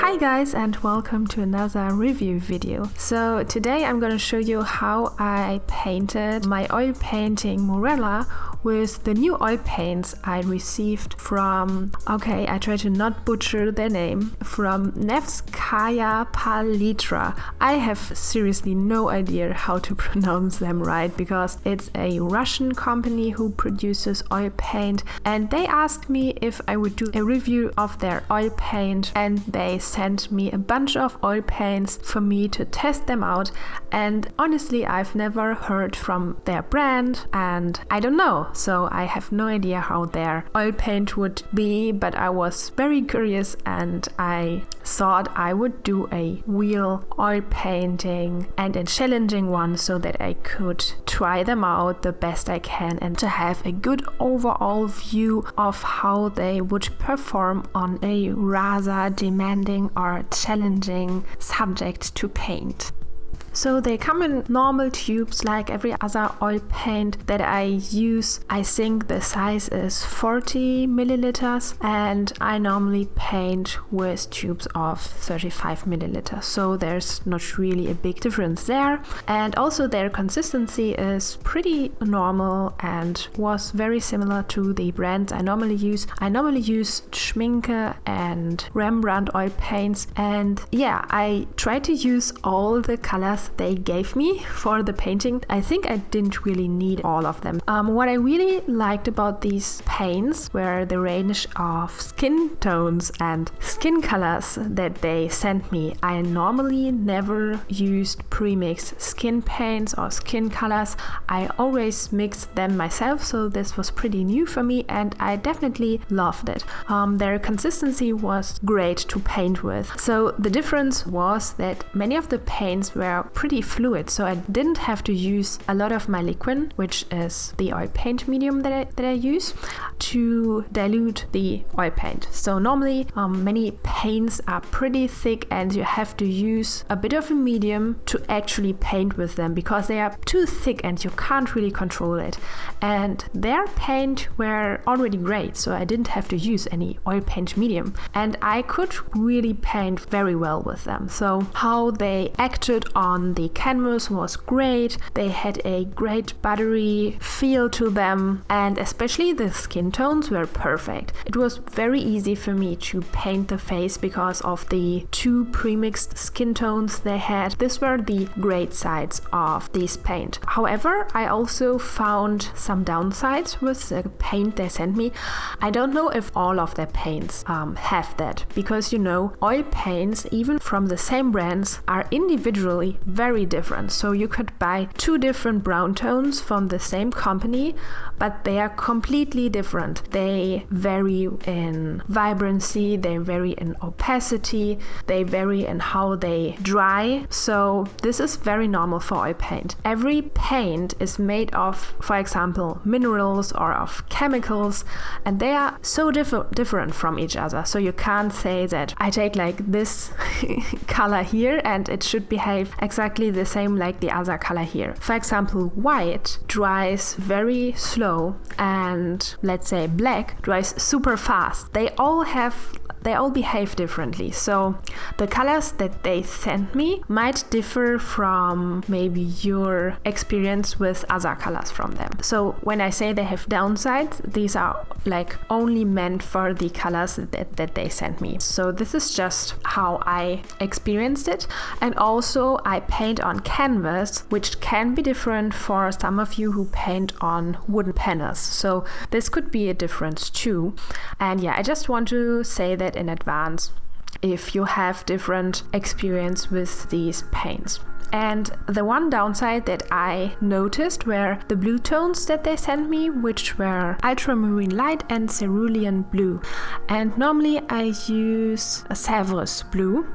Hi guys, and welcome to another review video. So today I'm going to show you how I painted my oil painting Morella with the new oil paints I received from, I try to not butcher their name, from Nevskaya Palitra. I have seriously no idea how to pronounce them right because it's a Russian company who produces oil paint, and they asked me if I would do a review of their oil paint, and they sent me a bunch of oil paints for me to test them out. And honestly, I've never heard from their brand and I don't know, so I have no idea how their oil paint would be, but I was very curious and I thought I would do a real oil painting and a challenging one so that I could try them out the best I can and to have a good overall view of how they would perform on a rather demanding or challenging subject to paint. So they come in normal tubes like every other oil paint that I use. I think the size is 40 milliliters and I normally paint with tubes of 35 milliliters. So there's not really a big difference there. And also their consistency is pretty normal and was very similar to the brands I normally use. I normally use Schmincke and Rembrandt oil paints. And yeah, I try to use all the colors they gave me for the painting. I think I didn't really need all of them. What I really liked about these paints were the range of skin tones and skin colors that they sent me. I normally never used pre-mixed skin paints or skin colors. I always mixed them myself, so this was pretty new for me and I definitely loved it. Their consistency was great to paint with. So the difference was that many of the paints were pretty fluid, so I didn't have to use a lot of my liquid, which is the oil paint medium that I use, to dilute the oil paint. So normally many paints are pretty thick and you have to use a bit of a medium to actually paint with them because they are too thick and you can't really control it. And their paint were already great, so I didn't have to use any oil paint medium and I could really paint very well with them. So how they acted on the canvas was great. They had a great buttery feel to them and especially the skin tones were perfect. It was very easy for me to paint the face because of the two pre-mixed skin tones they had. These were the great sides of this paint. However, I also found some downsides with the paint they sent me. I don't know if all of their paints have that because oil paints, even from the same brands, are individually very different. So you could buy two different brown tones from the same company, but they are completely different. They vary in vibrancy, they vary in opacity, they vary in how they dry. So this is very normal for oil paint. Every paint is made of, for example, minerals or of chemicals, and they are so different from each other. So you can't say that I take like this color here and it should behave exactly the same like the other color here. For example, white dries very slow and let's say black dries super fast. They all behave differently. So the colors that they sent me might differ from maybe your experience with other colors from them. So when I say they have downsides, these are like only meant for the colors that they sent me. So this is just how I experienced it. And also I paint on canvas, which can be different for some of you who paint on wooden panels. So this could be a difference too. And yeah, I just want to say that in advance if you have different experience with these paints. And the one downside that I noticed were the blue tones that they sent me, which were ultramarine light and cerulean blue. And normally I use a Sèvres blue,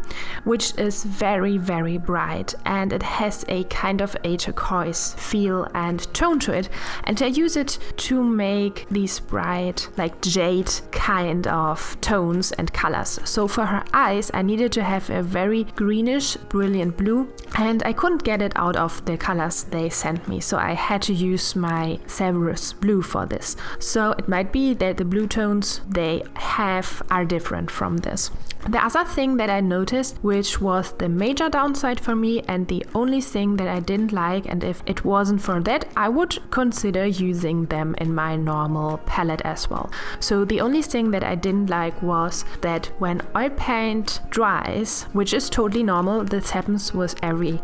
which is very, very bright, and it has a kind of a turquoise feel and tone to it. And I use it to make these bright, like jade kind of tones and colors. So for her eyes, I needed to have a very greenish, brilliant blue. And I couldn't get it out of the colors they sent me, so I had to use my Severus blue for this. So it might be that the blue tones they have are different from this. The other thing that I noticed, which was the major downside for me and the only thing that I didn't like, and if it wasn't for that, I would consider using them in my normal palette as well. So the only thing that I didn't like was that when oil paint dries, which is totally normal, this happens with every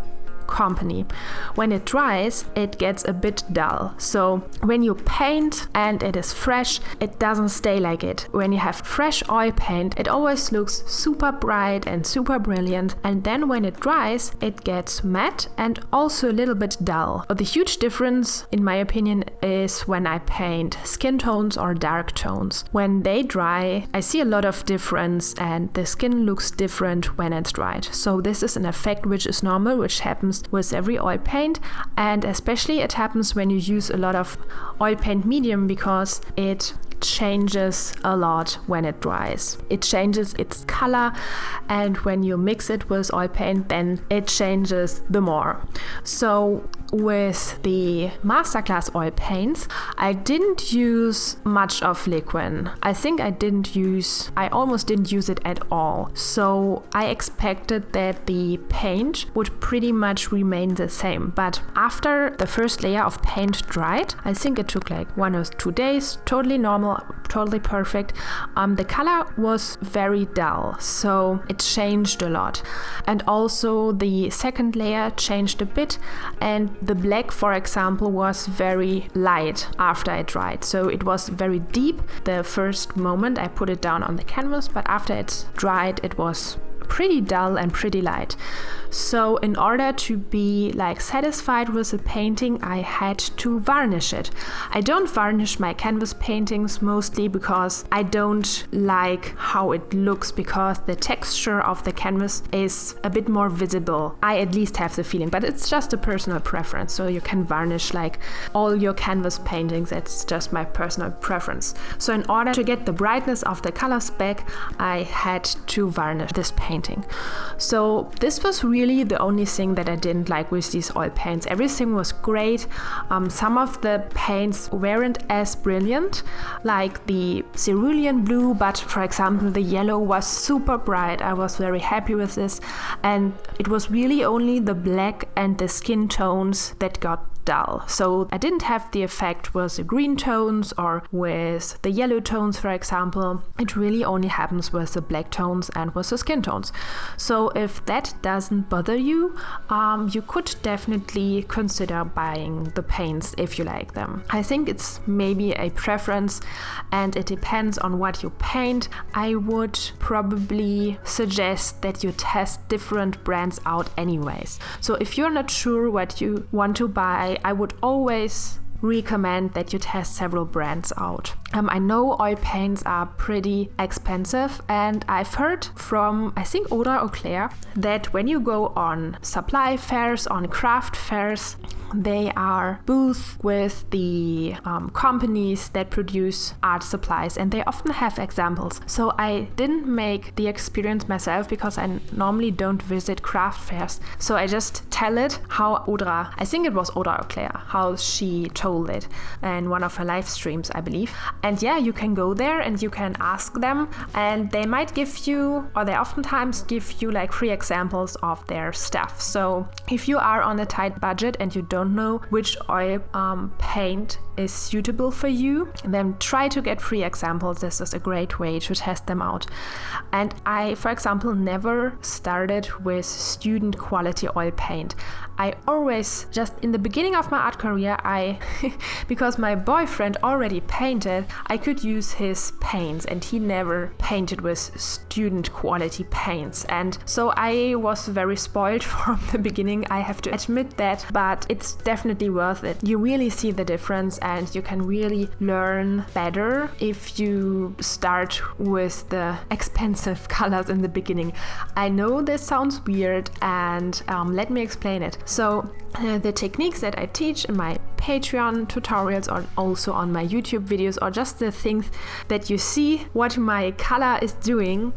company. When it dries, it gets a bit dull. So when you paint and it is fresh, it doesn't stay like it. When you have fresh oil paint, it always looks super bright and super brilliant. And then when it dries, it gets matte and also a little bit dull. But the huge difference, in my opinion, is when I paint skin tones or dark tones. When they dry, I see a lot of difference and the skin looks different when it's dried. So this is an effect which is normal, which happens with every oil paint, and especially it happens when you use a lot of oil paint medium because it changes a lot when it dries. It changes its color, and when you mix it with oil paint, then it changes the more. So with the Masterclass oil paints, I didn't use much of liquid. I think I almost didn't use it at all. So I expected that the paint would pretty much remain the same. But after the first layer of paint dried, I think it took like 1 or 2 days, totally normal, totally perfect. The color was very dull, so it changed a lot. And also the second layer changed a bit, and the black, for example, was very light after it dried. So it was very deep the first moment I put it down on the canvas, but after it's dried, it was pretty dull and pretty light. So in order to be like satisfied with the painting, I had to varnish it. I don't varnish my canvas paintings mostly because I don't like how it looks, because the texture of the canvas is a bit more visible. I at least have the feeling, but it's just a personal preference. So you can varnish like all your canvas paintings. It's just my personal preference. So in order to get the brightness of the colors back, I had to varnish this painting. So this was really the only thing that I didn't like with these oil paints. Everything was great. Some of the paints weren't as brilliant, like the cerulean blue, but for example the yellow was super bright. I was very happy with this, and it was really only the black and the skin tones that got dull. So I didn't have the effect with the green tones or with the yellow tones, for example. It really only happens with the black tones and with the skin tones. So if that doesn't bother you, you could definitely consider buying the paints if you like them. I think it's maybe a preference and it depends on what you paint. I would probably suggest that you test different brands out anyways. So if you're not sure what you want to buy, I would always recommend that you test several brands out. I know oil paints are pretty expensive, and I've heard from, I think, Oda or Claire, that when you go on supply fairs, on craft fairs, they are booths with the companies that produce art supplies, and they often have examples. So I didn't make the experience myself because I normally don't visit craft fairs. So I just tell it how Oda, I think it was Oda or Claire, how she told it in one of her live streams, I believe. And yeah, you can go there and you can ask them, and they might give you, or they oftentimes give you like free examples of their stuff. So if you are on a tight budget and you don't know which oil paint is suitable for you, then try to get free examples. This is a great way to test them out. And I, for example, never started with student quality oil paint. I always, just in the beginning of my art career, because my boyfriend already painted, I could use his paints, and he never painted with student quality paints. And so I was very spoiled from the beginning, I have to admit that, but it's definitely worth it. You really see the difference, and you can really learn better if you start with the expensive colors in the beginning. I know this sounds weird, and let me explain it. So the techniques that I teach in my Patreon tutorials or also on my YouTube videos, or just the things that you see what my color is doing,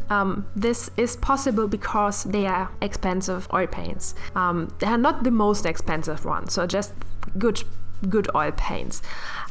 this is possible because they are expensive oil paints. They are not the most expensive ones, so just good oil paints.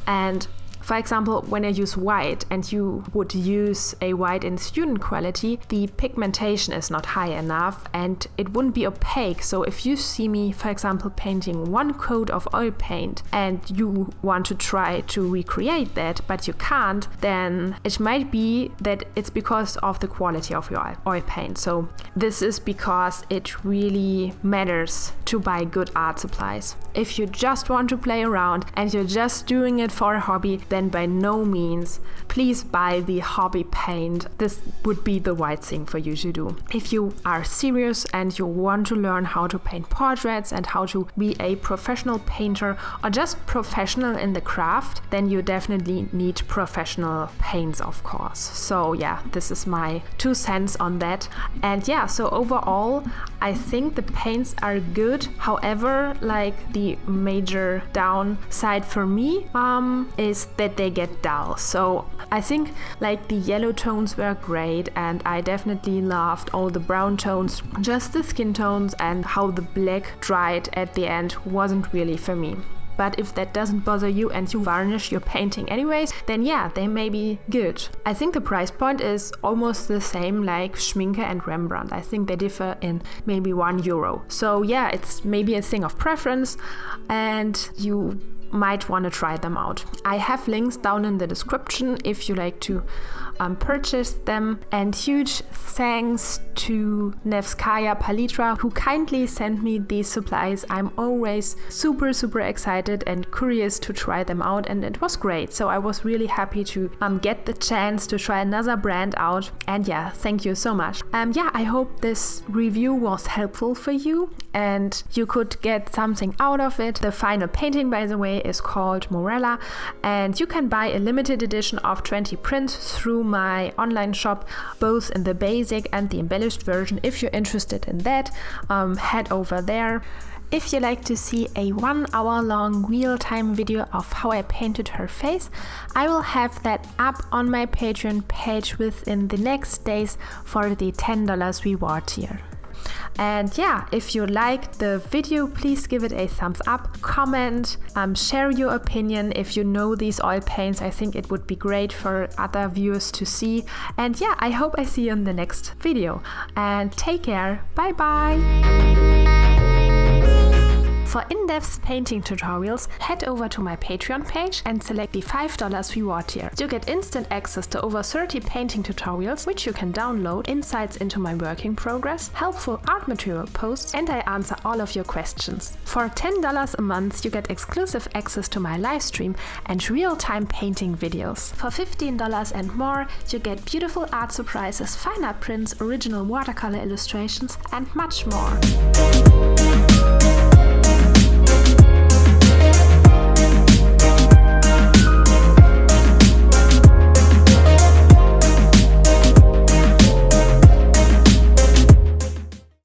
And for example, when I use white and you would use a white in student quality, the pigmentation is not high enough and it wouldn't be opaque. So if you see me, for example, painting one coat of oil paint and you want to try to recreate that, but you can't, then it might be that it's because of the quality of your oil paint. So this is because it really matters to buy good art supplies. If you just want to play around and you're just doing it for a hobby, then by no means please buy the hobby paint. This would be the right thing for you to do. If you are serious and you want to learn how to paint portraits and how to be a professional painter or just professional in the craft, then you definitely need professional paints, of course. So yeah, this is my 2 cents on that. And yeah, so overall I think the paints are good. However, like the major downside for me is that they get dull. So I think like the yellow tones were great and I definitely loved all the brown tones. Just the skin tones and how the black dried at the end wasn't really for me. But if that doesn't bother you and you varnish your painting anyways, then yeah, they may be good. I think the price point is almost the same like Schmincke and Rembrandt. I think they differ in maybe €1. So yeah, it's maybe a thing of preference and you might want to try them out. I have links down in the description if you like to purchase them. And huge thanks to Nevskaya Palitra who kindly sent me these supplies. I'm always super excited and curious to try them out, and it was great. So I was really happy to get the chance to try another brand out. And yeah, thank you so much. Yeah, I hope this review was helpful for you and you could get something out of it. The final painting, by the way, is called Morella, and you can buy a limited edition of 20 prints through my online shop, both in the basic and the embellished version. If you're interested in that, head over there. If you like to see a 1 hour long real-time video of how I painted her face, I will have that up on my Patreon page within the next days for the $10 reward tier. And yeah, if you liked the video, please give it a thumbs up, comment, share your opinion. If you know these oil paints, I think it would be great for other viewers to see. And yeah, I hope I see you in the next video. And take care. Bye bye. For in-depth painting tutorials, head over to my Patreon page and select the $5 reward tier. You get instant access to over 30 painting tutorials, which you can download, insights into my work in progress, helpful art material posts, and I answer all of your questions. For $10 a month, you get exclusive access to my live stream and real-time painting videos. For $15 and more, you get beautiful art surprises, fine art prints, original watercolor illustrations, and much more.